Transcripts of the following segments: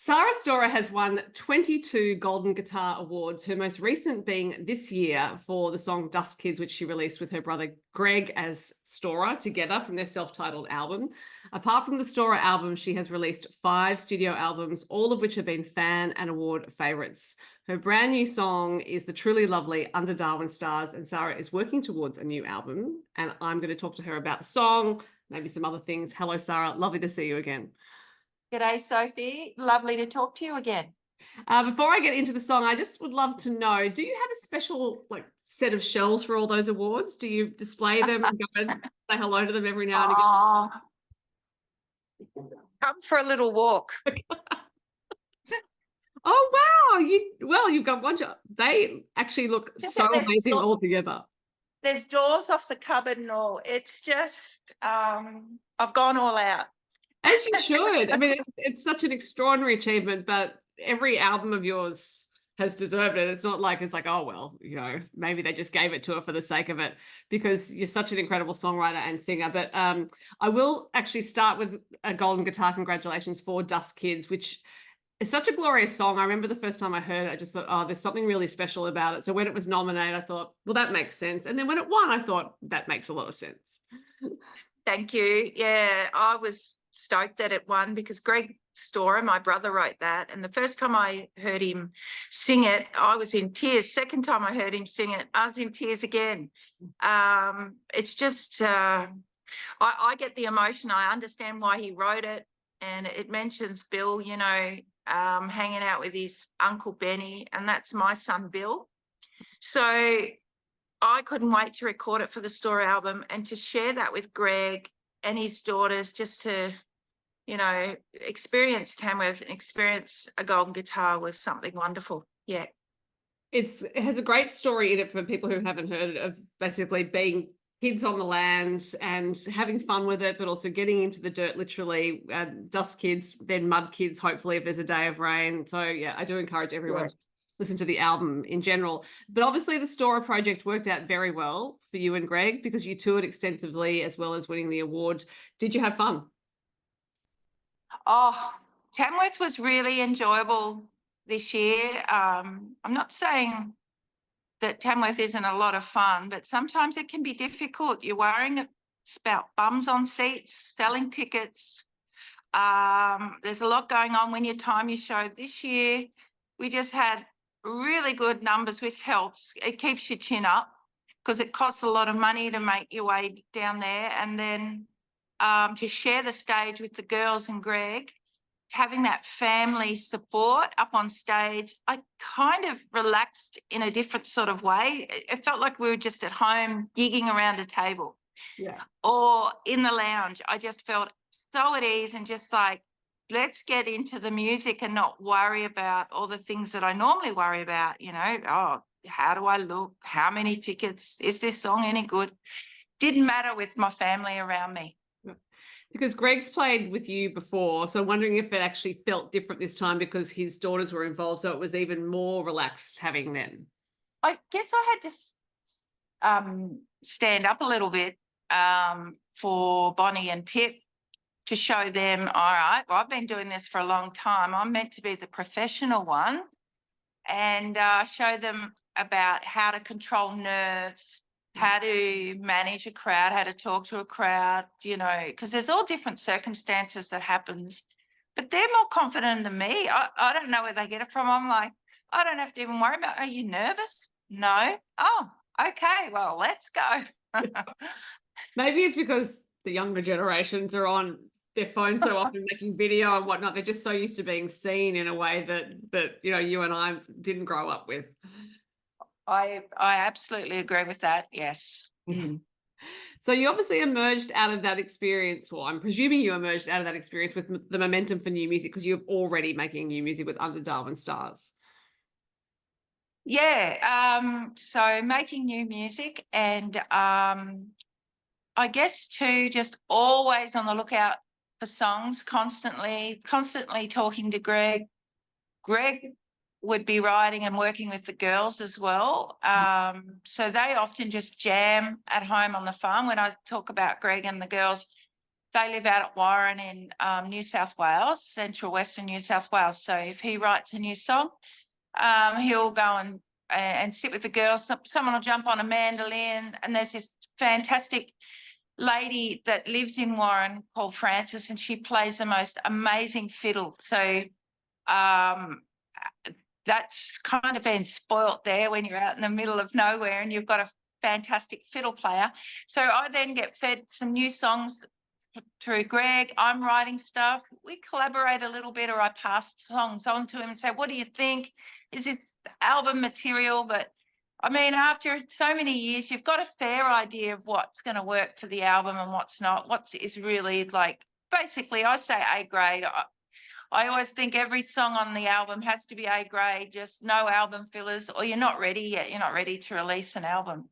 Sara Storer has won 22 Golden Guitar Awards, her most recent being this year for the song Dust Kids, which she released with her brother Greg as Storer together from their self-titled album. Apart from the Storer album, she has released 5 studio albums, all of which have been fan and award favourites. Her brand new song is the truly lovely Under Darwin Stars, and Sara is working towards a new album. And I'm going to talk to her about the song, maybe some other things. Hello, Sara. Lovely to see you again. G'day, Sophie. Lovely to talk to you again. Before I get into the song, I just would love to know, do you have a special set of shells for all those awards? Do you display them and go and say hello to them every now and again? Come for a little walk. Oh, wow. You've got one. They actually look so amazing all together. There's doors off the cupboard and all. It's just, I've gone all out. As you should. I mean, it's such an extraordinary achievement, but every album of yours has deserved it. It's not like oh, well, maybe they just gave it to her for the sake of it, because you're such an incredible songwriter and singer. But I will actually start with a golden guitar congratulations for Dust Kids, which is such a glorious song. I remember the first time I heard it, I just thought, oh, there's something really special about it. So when it was nominated, I thought, well, that makes sense. And then when it won, I thought, that makes a lot of sense. Thank you. Yeah, I was stoked that it won because Greg Storer, my brother, wrote that. And the first time I heard him sing it, I was in tears. Second time I heard him sing it, I was in tears again. It's just, I get the emotion. I understand why he wrote it. And it mentions Bill, hanging out with his Uncle Benny, and that's my son, Bill. So I couldn't wait to record it for the Storer album and to share that with Greg and his daughters, just to, experience Tamworth and experience a golden guitar was something wonderful. Yeah. It has a great story in it for people who haven't heard it, of basically being kids on the land and having fun with it, but also getting into the dirt, literally. Dust kids, then mud kids, hopefully, if there's a day of rain. So, yeah, I do encourage everyone to listen to the album in general. But obviously the Storer project worked out very well for you and Greg, because you toured extensively as well as winning the award. Did you have fun? Oh, Tamworth was really enjoyable this year. I'm not saying that Tamworth isn't a lot of fun, but sometimes it can be difficult. You're worrying about bums on seats, selling tickets. There's a lot going on when you time your show. This year, we just had really good numbers, which helps. It keeps your chin up because it costs a lot of money to make your way down there. And then to share the stage with the girls and Greg, having that family support up on stage, I kind of relaxed in a different sort of way. It felt like we were just at home gigging around a table. Yeah. Or in the lounge. I just felt so at ease and just like, let's get into the music and not worry about all the things that I normally worry about, oh, how do I look? How many tickets? Is this song any good? Didn't matter with my family around me. Because Greg's played with you before, so I'm wondering if it actually felt different this time because his daughters were involved, so it was even more relaxed having them. I guess I had to stand up a little bit for Bonnie and Pip to show them, all right, well, I've been doing this for a long time. I'm meant to be the professional one, and show them about how to control nerves, how to manage a crowd, how to talk to a crowd, because there's all different circumstances that happens. But they're more confident than me. I don't know where they get it from. I'm like, I don't have to even worry about, are you nervous? No. Oh, okay, well, let's go. Maybe it's because the younger generations are on their phones so often making video and whatnot. They're just so used to being seen in a way that you and I didn't grow up with. I absolutely agree with that, yes. Mm-hmm. So you obviously emerged out of that experience, well, I'm presuming you emerged out of that experience with the momentum for new music, because you're already making new music with Under Darwin Stars. Yeah, so making new music, and I guess too, just always on the lookout for songs, constantly talking to Greg. Greg would be writing and working with the girls as well. So they often just jam at home on the farm. When I talk about Greg and the girls, they live out at Warren in New South Wales, central western New South Wales. So if he writes a new song, he'll go and sit with the girls. Someone will jump on a mandolin, and there's this fantastic lady that lives in Warren called Frances, and she plays the most amazing fiddle. So that's kind of been spoilt there when you're out in the middle of nowhere and you've got a fantastic fiddle player. So I then get fed some new songs through Greg. I'm writing stuff. We collaborate a little bit, or I pass songs on to him and say, what do you think? Is this album material? But I mean, after so many years, you've got a fair idea of what's going to work for the album and what's not. What is really like, basically, I say A grade. I always think every song on the album has to be A grade, just no album fillers, or you're not ready yet. You're not ready to release an album.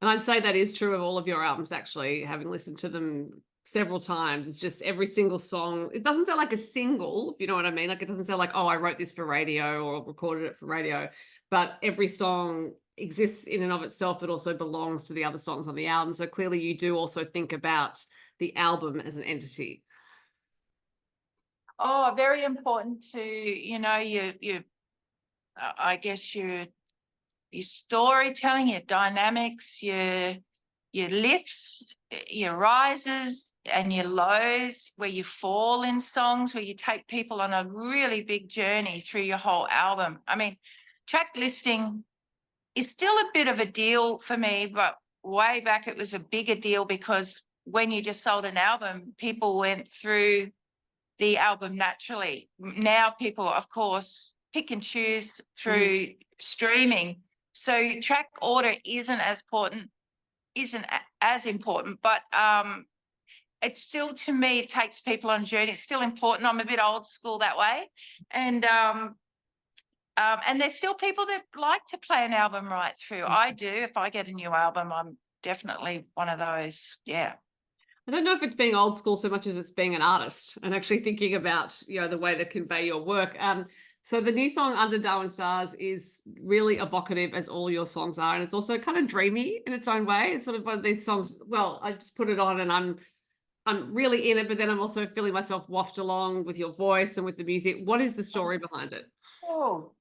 And I'd say that is true of all of your albums, actually, having listened to them several times. It's just every single song. It doesn't sound like a single, if you know what I mean. Like, it doesn't sound like, oh, I wrote this for radio or recorded it for radio. But every song exists in and of itself, but also belongs to the other songs on the album. So clearly you do also think about the album as an entity. Oh, very important to, you know, I guess your storytelling, your dynamics, your lifts, your rises and your lows, where you fall in songs, where you take people on a really big journey through your whole album. I mean, track listing is still a bit of a deal for me, but way back it was a bigger deal, because when you just sold an album, people went through the album naturally. Now people, of course, pick and choose through streaming. So track order isn't as important, but it's still, to me, it takes people on a journey. It's still important. I'm a bit old school that way. And there's still people that like to play an album right through. I do. If I get a new album, I'm definitely one of those. Yeah. I don't know if it's being old school so much as it's being an artist and actually thinking about, you know, the way to convey your work. So the new song Under Darwin Stars is really evocative, as all your songs are, and it's also kind of dreamy in its own way. It's sort of one of these songs, well, I just put it on and I'm really in it, but then I'm also feeling myself waft along with your voice and with the music. What is the story behind it? Oh,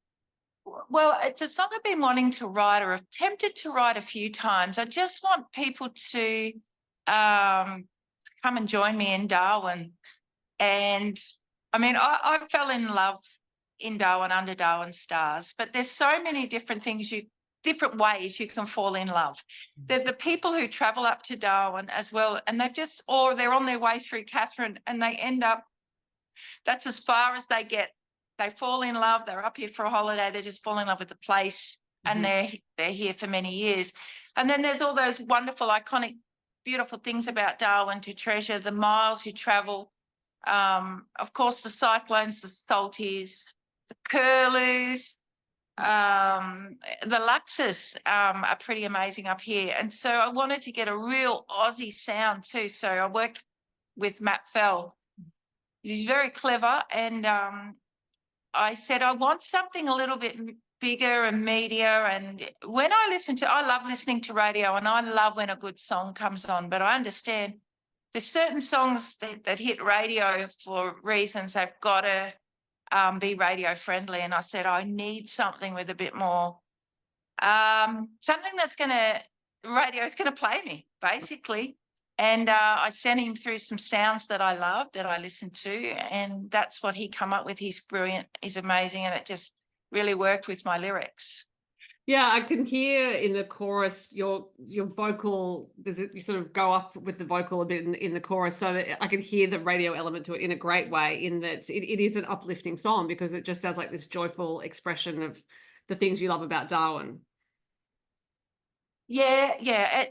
well, it's a song I've been wanting to write, or attempted to write a few times. I just want people to come and join me in Darwin. And I mean, I fell in love in Darwin under Darwin Stars, but there's so many different things, different ways you can fall in love. They're the people who travel up to Darwin as well, and they're on their way through Catherine, and they end up, that's as far as they get. They fall in love. They're up here for a holiday. They just fall in love with the place, and they're here for many years. And then there's all those wonderful, iconic, beautiful things about Darwin to treasure, the miles you travel. Of course, the cyclones, the salties, the curlews, the luxus are pretty amazing up here. And so I wanted to get a real Aussie sound too. So I worked with Matt Fell. He's very clever, and I said, I want something a little bit bigger and meatier. And when I love listening to radio, and I love when a good song comes on, but I understand there's certain songs that hit radio for reasons. They've got to be radio friendly. And I said, I need something with a bit more, something that's radio's going to play me, basically. And I sent him through some sounds that I love, that I listened to, and that's what he come up with. He's brilliant. He's amazing, and it just really worked with my lyrics. Yeah, I can hear in the chorus your vocal. You sort of go up with the vocal a bit in the chorus, so that I can hear the radio element to it in a great way. In that it is an uplifting song, because it just sounds like this joyful expression of the things you love about Darwin. Yeah.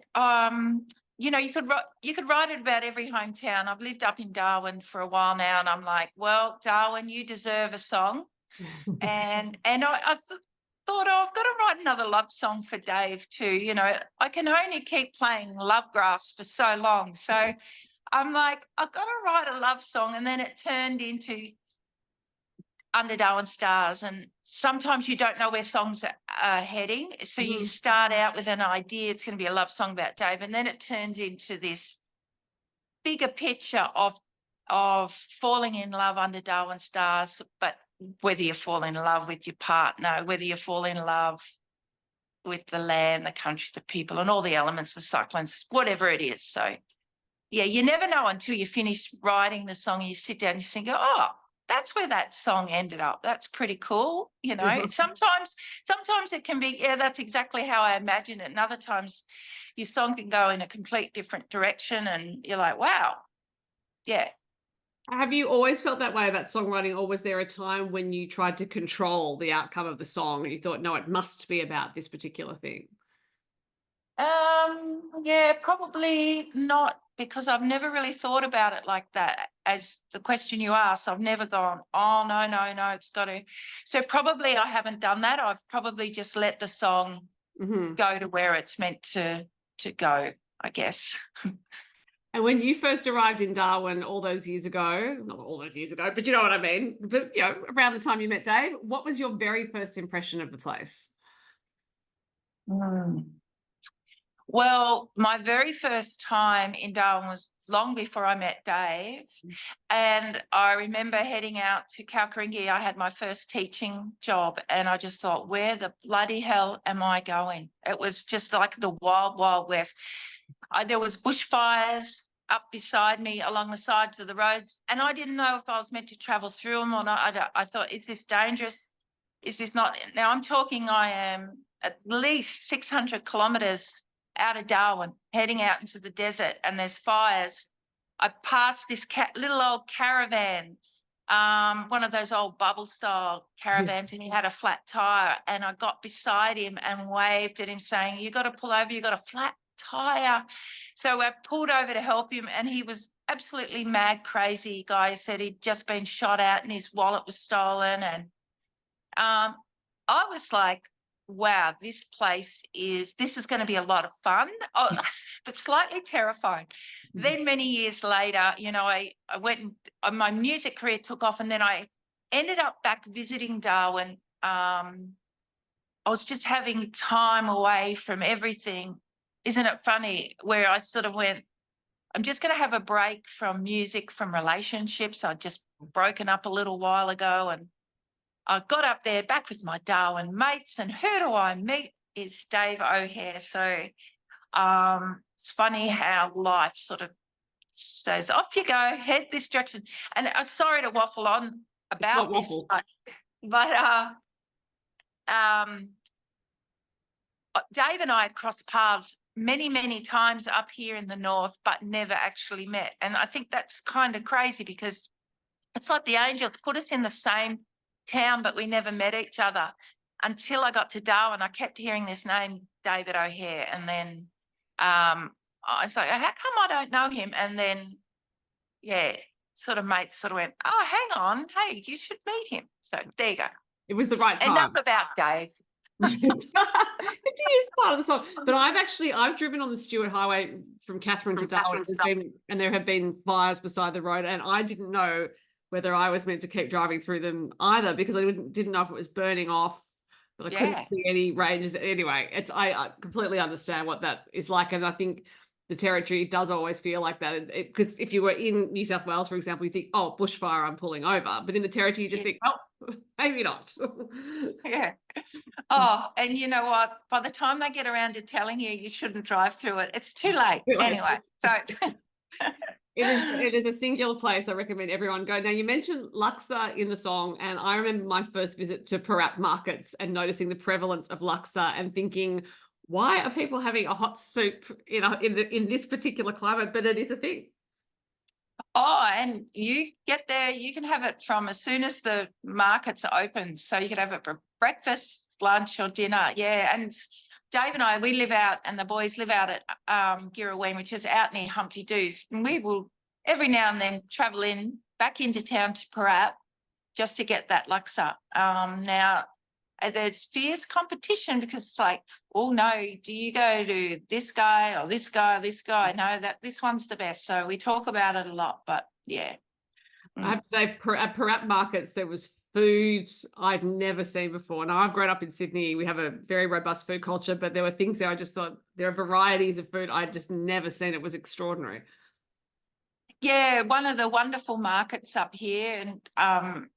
You know, you could write it about every hometown. I've lived up in Darwin for a while now, and I'm like, well, Darwin, you deserve a song. and I thought, oh, I've got to write another love song for Dave too. You know, I can only keep playing Love Grass for so long. So I'm like, I've got to write a love song. And then it turned into Under Darwin Stars. And sometimes you don't know where songs are heading. So you start out with an idea, it's going to be a love song about Dave. And then it turns into this bigger picture of falling in love under Darwin Stars, but whether you fall in love with your partner, whether you fall in love with the land, the country, the people, and all the elements, the cyclones, whatever it is. So, yeah, you never know until you finish writing the song and you sit down and you think, oh, that's where that song ended up. That's pretty cool. You know, sometimes it can be, yeah, that's exactly how I imagine it. And other times your song can go in a complete different direction and you're like, wow, yeah. Have you always felt that way about songwriting, or was there a time when you tried to control the outcome of the song and you thought, no, it must be about this particular thing? Yeah, probably not, because I've never really thought about it like that. As the question you asked, I've never gone, oh, no, it's got to. So probably I haven't done that. I've probably just let the song go to where it's meant to go, I guess. And when you first arrived in Darwin all those years ago, not all those years ago, but you know what I mean, but you know, around the time you met Dave, what was your very first impression of the place? Well, my very first time in Darwin was long before I met Dave. And I remember heading out to Kalkaringi. I had my first teaching job and I just thought, where the bloody hell am I going? It was just like the wild, wild west. There was bushfires up beside me along the sides of the roads, and I didn't know if I was meant to travel through them or not. I thought, is this dangerous? Is this not? Now I'm talking, I am at least 600 kilometres out of Darwin, heading out into the desert, and there's fires. I passed this little old caravan, one of those old bubble style caravans, and he had a flat tire, and I got beside him and waved at him saying, you got to pull over, you got a flat tire. So I pulled over to help him, and he was absolutely mad, crazy guy. He said he'd just been shot at and his wallet was stolen. And I was like, wow, this is going to be a lot of fun, but slightly terrifying. Then many years later, you know, I went and my music career took off, and then I ended up back visiting Darwin. I was just having time away from everything. Isn't it funny where I sort of went, I'm just going to have a break from music, from relationships. I'd just broken up a little while ago, and I got up there back with my Darwin mates, and who do I meet is Dave O'Hare. So it's funny how life sort of says, off you go, head this direction. And I'm sorry to waffle on about this, but Dave and I had crossed paths many, many times up here in the north, but never actually met. And I think that's kind of crazy, because it's like the angels put us in the same town, but we never met each other until I got to Darwin. I kept hearing this name, David O'Hare, and then I was like, how come I don't know him? And then, yeah, sort of mates sort of went, oh, hang on, hey, you should meet him. So there you go. It was the right time. Enough about Dave. It is part of the song. But I've driven on the Stuart Highway from Catherine to Darwin, and there have been fires beside the road, and I didn't know whether I was meant to keep driving through them either, because I didn't know if it was burning off, but I couldn't see any ranges. Anyway, I completely understand what that is like, and I think the Territory does always feel like that, because if you were in New South Wales, for example, you think, oh, bushfire, I'm pulling over, but in the Territory you just think, oh, maybe not. Yeah. Oh, and you know what? By the time they get around to telling you you shouldn't drive through it, it's too late. Anyway, so it is a singular place. I recommend everyone go. Now, you mentioned laksa in the song, and I remember my first visit to Parap markets and noticing the prevalence of laksa and thinking, why are people having a hot soup in this particular climate? But it is a thing. Oh, and you get there, you can have it from as soon as the markets are open. So you can have it for breakfast, lunch, or dinner. Yeah, and Dave and I, we live out, and the boys live out at Girraween, which is out near Humpty Doo's. And we will every now and then travel back into town to Parap just to get that laksa. Now, there's fierce competition, because it's like, oh no, do you go to this guy or this guy or this guy? No, this one's the best. So we talk about it a lot, but yeah. I have to say, at Parap markets, there was food I'd never seen before. Now, I've grown up in Sydney. We have a very robust food culture, but there were things there I just thought, there are varieties of food I'd just never seen. It was extraordinary. Yeah, one of the wonderful markets up here, and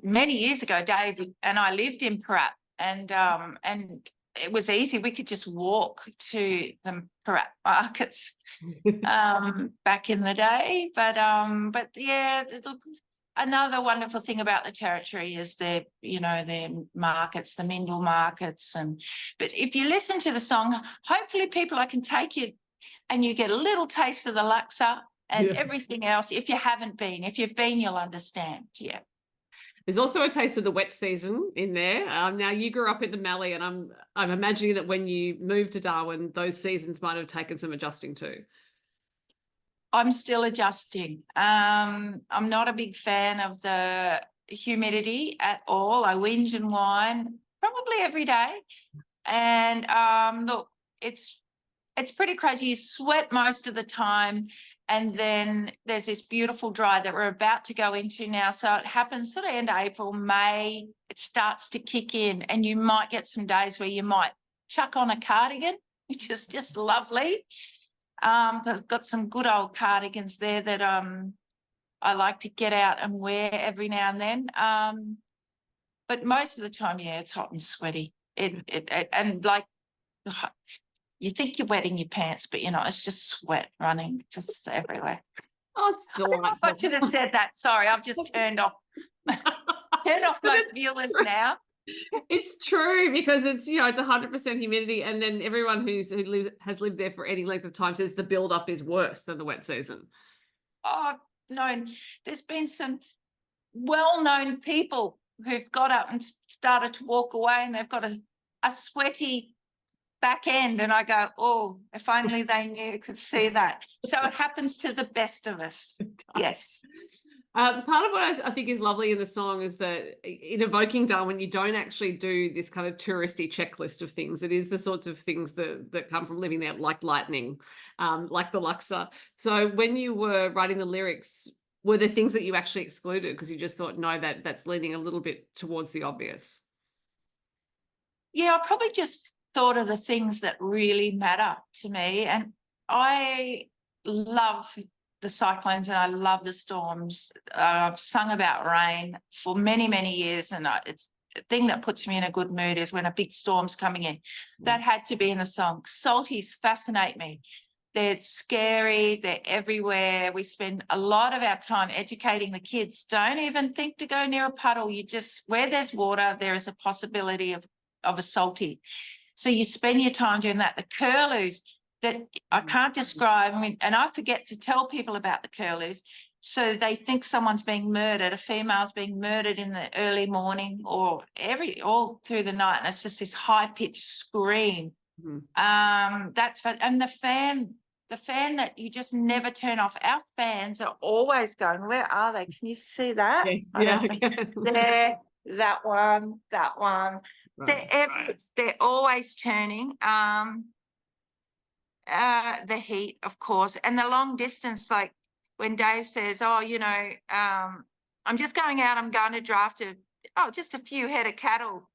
many years ago, Dave and I lived in Parat, and it was easy. We could just walk to the Parat markets back in the day. But yeah, look, another wonderful thing about the territory is their markets, the Mindle markets, but if you listen to the song, hopefully people, I can take you and you get a little taste of the laksa and everything else. If you haven't been, if you've been, you'll understand. Yeah. There's also a taste of the wet season in there. Now you grew up in the Mallee, and I'm imagining that when you moved to Darwin, those seasons might have taken some adjusting too. I'm still adjusting. I'm not a big fan of the humidity at all. I whinge and whine probably every day. And look, it's pretty crazy. You sweat most of the time, and then there's this beautiful dry that we're about to go into now. So it happens sort of end of April, May, it starts to kick in, and you might get some days where you might chuck on a cardigan, which is just lovely. Because I've got some good old cardigans there that I like to get out and wear every now and then. But most of the time, yeah, it's hot and sweaty. And like, you think you're wetting your pants, but it's just sweat running just everywhere. Oh, it's delightful. I should have said that. Sorry, I've just turned off most viewers now. It's true, because it's 100% humidity, and then everyone who has lived there for any length of time says the build-up is worse than the wet season. Oh no, there's been some well-known people who've got up and started to walk away, and they've got a sweaty back end, and I go, oh, if only they knew, could see that. So it happens to the best of us. Yes. Part of what I think is lovely in the song is that in evoking Darwin, you don't actually do this kind of touristy checklist of things. It is the sorts of things that come from living there, like lightning, like the laksa. So when you were writing the lyrics, were there things that you actually excluded because you just thought, no, that's leaning a little bit towards the obvious? Yeah, I probably just thought of the things that really matter to me. And I love the cyclones and I love the storms. I've sung about rain for many, many years, and it's the thing that puts me in a good mood is when a big storm's coming in. That had to be in the song. Salties fascinate me. They're scary. They're everywhere. We spend a lot of our time educating the kids. Don't even think to go near a puddle. You just, where there's water, there is a possibility of a salty. So you spend your time doing that. The curlews that I can't describe. I mean, and I forget to tell people about the curlews. So they think someone's being murdered, a female's being murdered in the early morning or all through the night. And it's just this high-pitched scream. And the fan that you just never turn off. Our fans are always going. Where are they? Can you see that? Yes, yeah. There, that one. Right. They're always turning. The heat, of course, and the long distance, like when Dave says, oh, I'm just going out, I'm going to draft just a few head of cattle,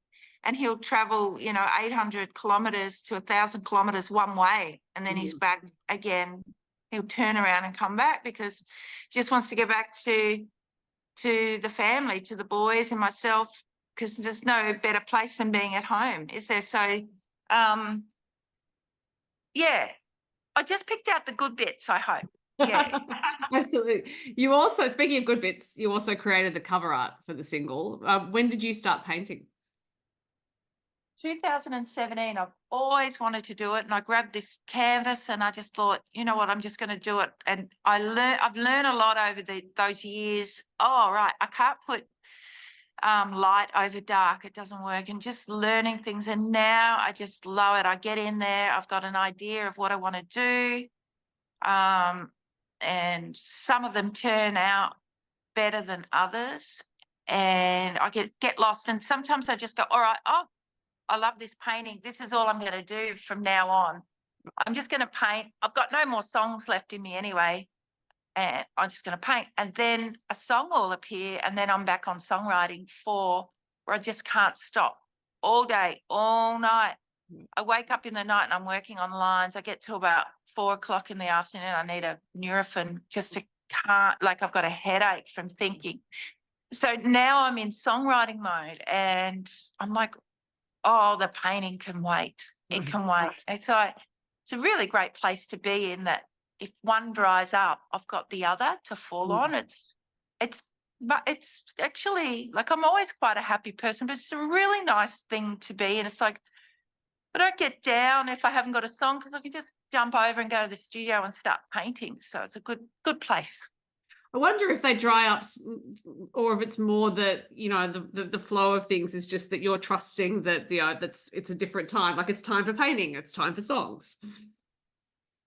and he'll travel, 800 kilometres to 1,000 kilometres one way, and then he's back again. He'll turn around and come back because he just wants to get back to the family, to the boys and myself, because there's no better place than being at home, is there? So, yeah, I just picked out the good bits, I hope. Yeah. Absolutely. You also, speaking of good bits, you also created the cover art for the single. When did you start painting? 2017. I've always wanted to do it, and I grabbed this canvas and I just thought, you know what, I'm just going to do it. And I've learned a lot over those years. Oh, right, I can't put light over dark, it doesn't work, and just learning things. And now I just love it. I get in there, I've got an idea of what I want to do, and some of them turn out better than others, and I get lost. And sometimes I just go, all right, I love this painting, this is all I'm going to do from now on. I'm just going to paint. I've got no more songs left in me anyway, and I'm just going to paint, and then a song will appear, and then I'm back on songwriting where I just can't stop all day, all night. I wake up in the night and I'm working on lines. I get to about 4 o'clock in the afternoon. I need a Nurofen just to can't, like I've got a headache from thinking. So now I'm in songwriting mode and I'm like, oh, the painting can wait. It can wait. And so it's a really great place to be in, that if one dries up, I've got the other to fall on. But it's actually, like, I'm always quite a happy person, but it's a really nice thing to be. And it's like, I don't get down if I haven't got a song, because I can just jump over and go to the studio and start painting. So it's a good place. I wonder if they dry up, or if it's more that, you know, the flow of things is just that you're trusting that, you know, it's a different time. Like, it's time for painting, it's time for songs.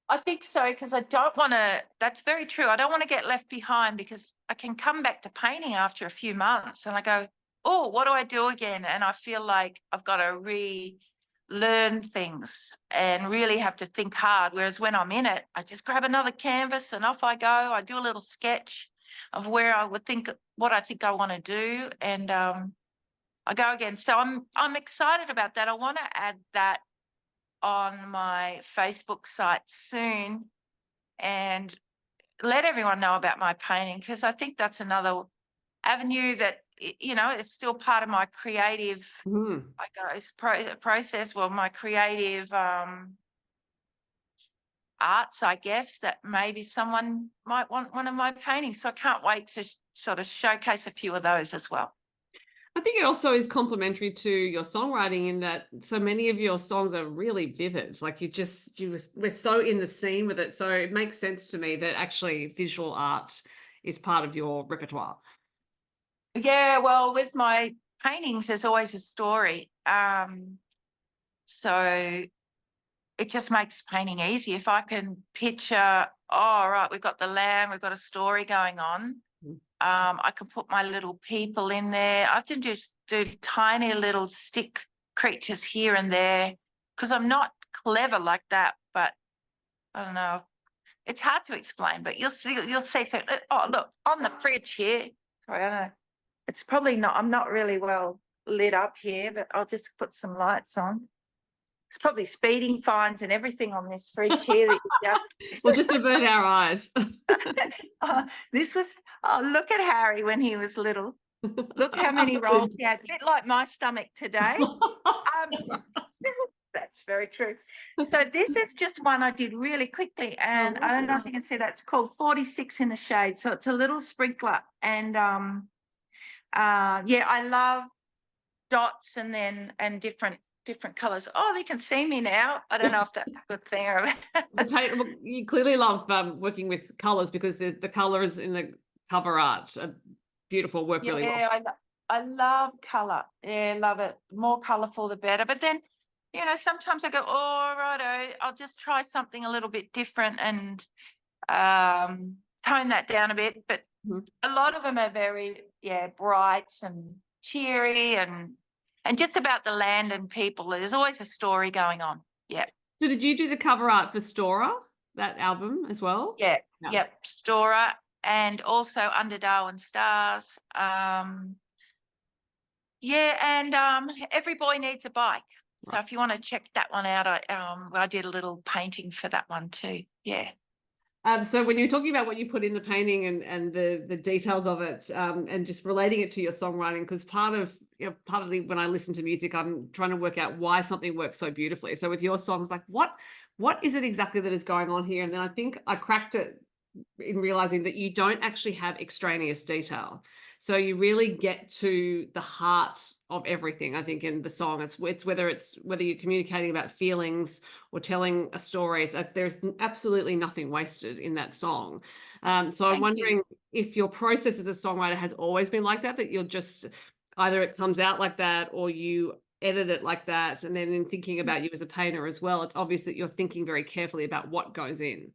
I think so, because I don't want to, that's very true. I don't want to get left behind, because I can come back to painting after a few months and I go, oh, what do I do again? And I feel like I've got to relearn things and really have to think hard. Whereas when I'm in it, I just grab another canvas and off I go. I do a little sketch of where I would think, what I think I want to do. And I go again. So I'm excited about that. I want to add that on my Facebook site soon and let everyone know about my painting, because I think that's another avenue that, you know, it's still part of my creative, I guess, process. Well, my creative arts, I guess, that maybe someone might want one of my paintings. So I can't wait to sort of showcase a few of those as well. I think it also is complementary to your songwriting in that so many of your songs are really vivid. Like, we're so in the scene with it. So it makes sense to me that actually visual art is part of your repertoire. Yeah, well, with my paintings, there's always a story. So it just makes painting easy. If I can picture, oh, right, we've got the lamb, we've got a story going on. I can put my little people in there. I can just do tiny little stick creatures here and there, because I'm not clever like that. But I don't know. It's hard to explain, but you'll see. Oh, look, on the fridge here. Sorry, I don't know. It's probably not. I'm not really well lit up here, but I'll just put some lights on. It's probably speeding fines and everything on this fridge here. Well, just to burn our eyes. This was, oh, look at Harry when he was little. Look how many rolls he had. A bit like my stomach today. That's very true. So this is just one I did really quickly, and I don't know if you can see that. It's called 46 in the Shade. So it's a little sprinkler, and yeah, I love dots and different colors. Oh, they can see me now. I don't know if that's a good thing or You clearly love working with colors, because the colors in the cover art are beautiful, work really well. Yeah, I love color. Yeah, love it. More colorful, the better. But then, you know, sometimes I go, oh, righto, I'll just try something a little bit different and tone that down a bit. But a lot of them are very, bright and cheery and just about the land and people. There's always a story going on. Yeah. So did you do the cover art for Storer, that album as well? Yeah. Yep. Storer, and also Under Darwin Stars. And Every Boy Needs a Bike. So if you want to check that one out, I did a little painting for that one too. Yeah. So when you're talking about what you put in the painting and the details of it, and just relating it to your songwriting, because part of when I listen to music, I'm trying to work out why something works so beautifully. So with your songs, like what is it exactly that is going on here? And then I think I cracked it in realizing that you don't actually have extraneous detail. So you really get to the heart of everything, I think, in the song. It's whether you're communicating about feelings or telling a story. It's like there's absolutely nothing wasted in that song. So I'm wondering if your process as a songwriter has always been like that you'll just either it comes out like that or you edit it like that. And then in thinking about you as a painter as well, it's obvious that you're thinking very carefully about what goes in.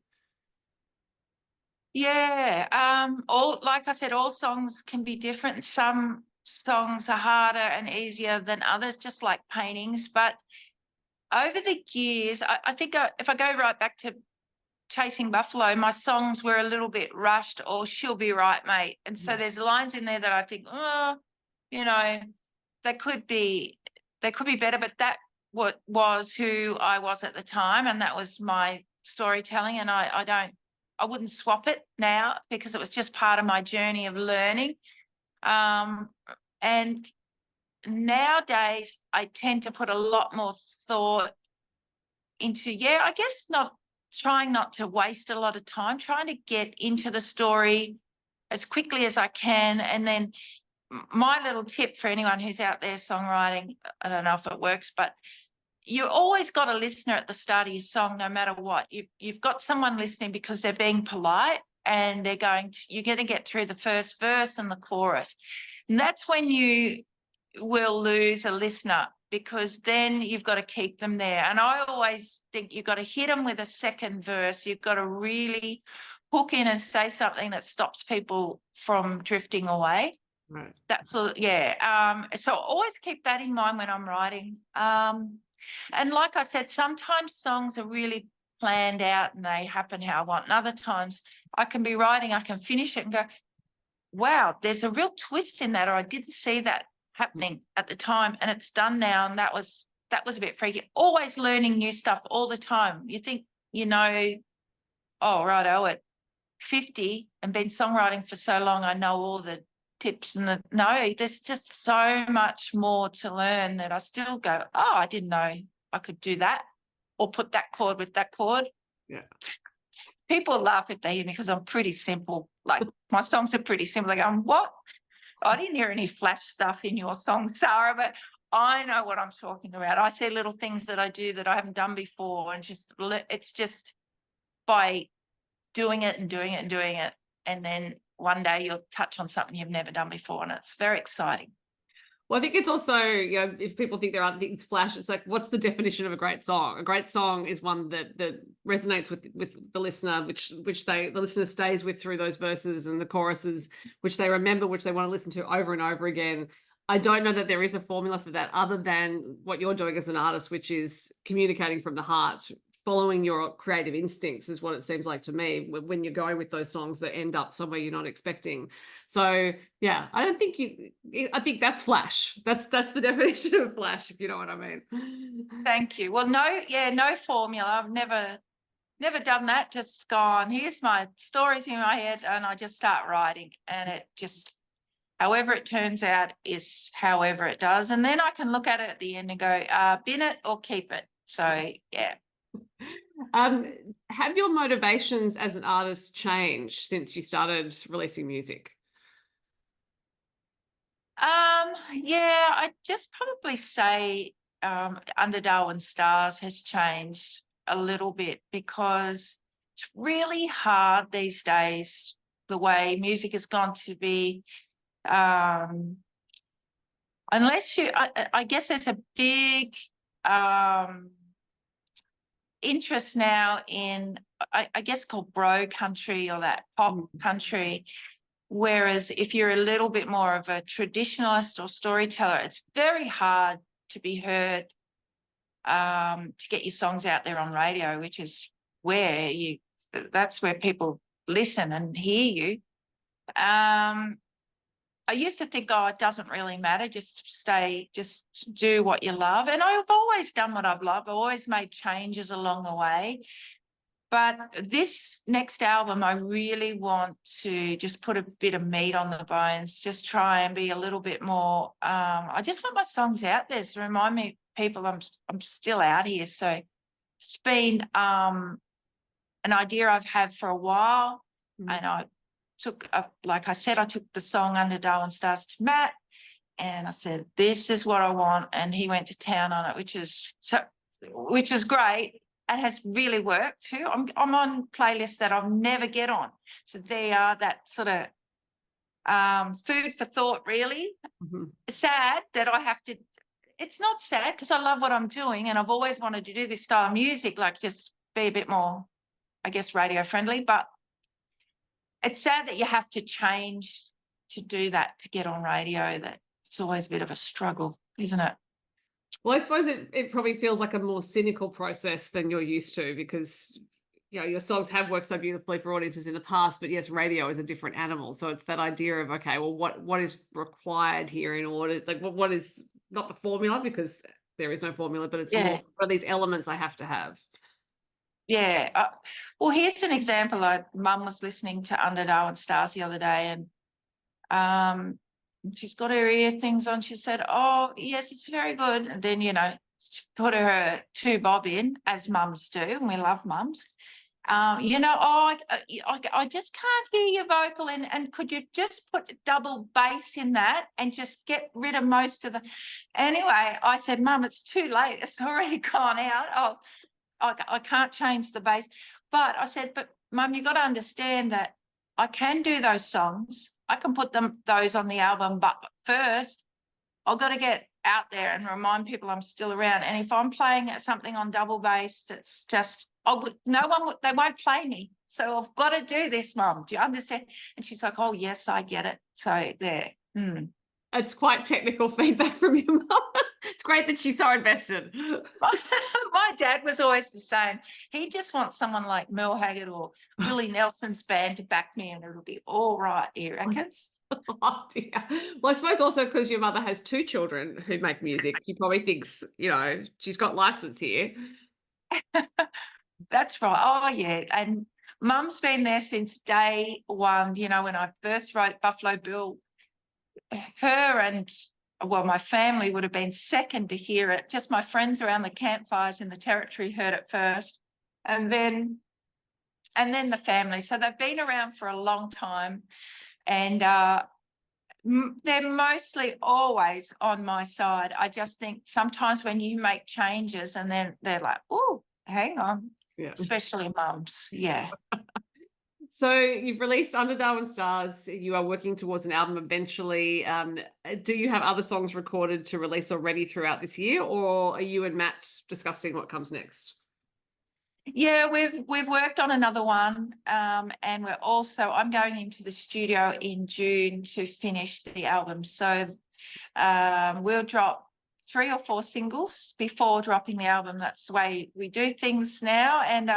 Yeah, like I said, all songs can be different. Some songs are harder and easier than others, just like paintings. But over the years, I think if I go right back to Chasing Buffalo, my songs were a little bit rushed, or She'll Be Right, Mate. And so there's lines in there that I think, oh, you know, they could be better, but that was who I was at the time, and that was my storytelling, and I I wouldn't swap it now because it was just part of my journey of learning. And nowadays I tend to put a lot more thought into, I guess trying not to waste a lot of time, trying to get into the story as quickly as I can. And then my little tip for anyone who's out there songwriting, I don't know if it works, but you always got a listener at the start of your song, no matter what. You've got someone listening because they're being polite and you're going to get through the first verse and the chorus. And that's when you will lose a listener, because then you've got to keep them there. And I always think you've got to hit them with a second verse. You've got to really hook in and say something that stops people from drifting away. Right. That's all. So always keep that in mind when I'm writing. And like I said, sometimes songs are really planned out and they happen how I want. And other times I can be writing, I can finish it and go, wow, there's a real twist in that, or I didn't see that happening at the time, and it's done now. And that was a bit freaky. Always learning new stuff all the time. You think, oh, righto, at 50 and been songwriting for so long, I know all the tips and no, there's just so much more to learn that I still go, oh, I didn't know I could do that, or put that chord with that chord. Yeah. People laugh if they hear me because I'm pretty simple. Like, my songs are pretty simple. They go, what? I didn't hear any flash stuff in your song, Sara, but I know what I'm talking about. I see little things that I do that I haven't done before, and it's just by doing it and doing it and doing it, and then one day you'll touch on something you've never done before, and it's very exciting. Well, I think it's also, if people think there are things flash, it's like, what's the definition of a great song? A great song is one that resonates with the listener, which the listener stays with through those verses and the choruses, which they remember, which they want to listen to over and over again. I don't know that there is a formula for that other than what you're doing as an artist, which is communicating from the heart, following your creative instincts, is what it seems like to me when you're going with those songs that end up somewhere you're not expecting. So yeah, I think that's flash. That's the definition of flash, if you know what I mean. Thank you. Well, no formula. I've never done that. Just gone, here's my stories in my head, and I just start writing, and it just, however it turns out is however it does. And then I can look at it at the end and go, bin it or keep it. So yeah. Have your motivations as an artist changed since you started releasing music? I'd just probably say Under Darwin Stars has changed a little bit, because it's really hard these days, the way music has gone to be. Unless I guess there's a big interest now in, I guess, called bro country, or that pop country. Whereas if you're a little bit more of a traditionalist or storyteller, it's very hard to be heard, to get your songs out there on radio, which is where that's where people listen and hear you. I used to think, it doesn't really matter, just do what you love. And I've always done what I've loved. I've always made changes along the way. But this next album, I really want to just put a bit of meat on the bones, just try and be a little bit more, I just want my songs out there to remind people I'm still out here. So it's been an idea I've had for a while. And I took, like I said, I took the song Under Darwin Stars to Matt, and I said, this is what I want. And he went to town on it, which is great. And has really worked too. I'm on playlists that I'll never get on. So they are that sort of food for thought, really. Sad that I have to, it's not sad because I love what I'm doing, and I've always wanted to do this style of music, like just be a bit more, I guess, radio friendly. But it's sad that you have to change to do that, to get on radio. That it's always a bit of a struggle, isn't it? Well, I suppose it probably feels like a more cynical process than you're used to, because your songs have worked so beautifully for audiences in the past, but yes, radio is a different animal. So it's that idea of, okay, well, what is required here in order, like what is not the formula, because there is no formula, but it's more, what are these elements I have to have? Yeah. Well, here's an example. Mum was listening to Under Darwin Stars the other day, and she's got her ear things on. She said, "Oh, yes, it's very good." And then, she put her 2 bob in, as mums do, and we love mums. I just can't hear your vocal, and could you just put double bass in that and just get rid of most of the. Anyway, I said, "Mum, it's too late. It's already gone out. Oh, I can't change the bass." But I said, "But Mum, you got to understand that I can do those songs. I can put those on the album, but first I've got to get out there and remind people I'm still around. And if I'm playing something on double bass, it's just, they won't play me. So I've got to do this, Mum. Do you understand?" And she's like, "Oh, yes, I get it." So there. It's quite technical feedback from your mum. It's great that she's so invested. My dad was always the same. He just wants someone like Mel Haggard or Willie Nelson's band to back me, and it'll be all right, he reckons. Oh, dear. Well, I suppose also because your mother has 2 children who make music, she probably thinks, she's got license here. That's right. Oh, yeah. And Mum's been there since day one. When I first wrote Buffalo Bill, her and, well, my family would have been second to hear it. Just my friends around the campfires in the Territory heard it first, and then the family. So they've been around for a long time, and they're mostly always on my side. I just think sometimes when you make changes and then they're like, "Oh, hang on." Yeah. Especially mums. Yeah. So you've released Under Darwin Stars. You are working towards an album eventually. Do you have other songs recorded to release already throughout this year, or are you and Matt discussing what comes next? Yeah, we've worked on another one, and I'm going into the studio in June to finish the album. So we'll drop 3 or 4 singles before dropping the album. That's the way we do things now. And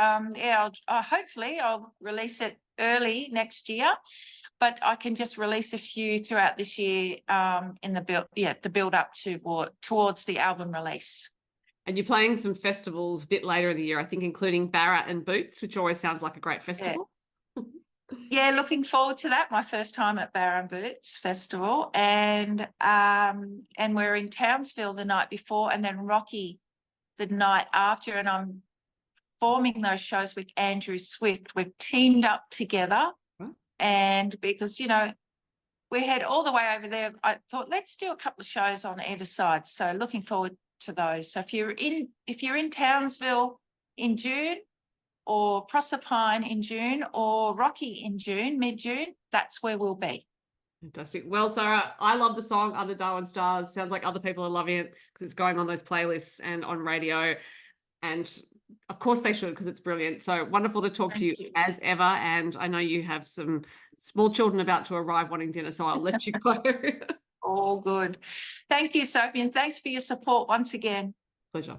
hopefully I'll release it early next year, but I can just release a few throughout this year in the build up towards the album release. And you're playing some festivals a bit later in the year, I think, including Barra and Boots, which always sounds like a great festival. Yeah, looking forward to that. My first time at Barra and Boots Festival, and we're in Townsville the night before, and then Rocky the night after. And I'm forming those shows with Andrew Swift. We've teamed up together, and because we head all the way over there, I thought let's do a couple of shows on either side. So looking forward to those. So if you're in Townsville in June, or Proserpine in June, or Rocky in June, mid-June, that's where we'll be. Fantastic. Well, Sara, I love the song Under Darwin Stars. Sounds like other people are loving it because it's going on those playlists and on radio. And of course they should, because it's brilliant. So wonderful to talk to you as ever. And I know you have some small children about to arrive wanting dinner, so I'll let you go. All good. Thank you, Sophie, and thanks for your support once again. Pleasure.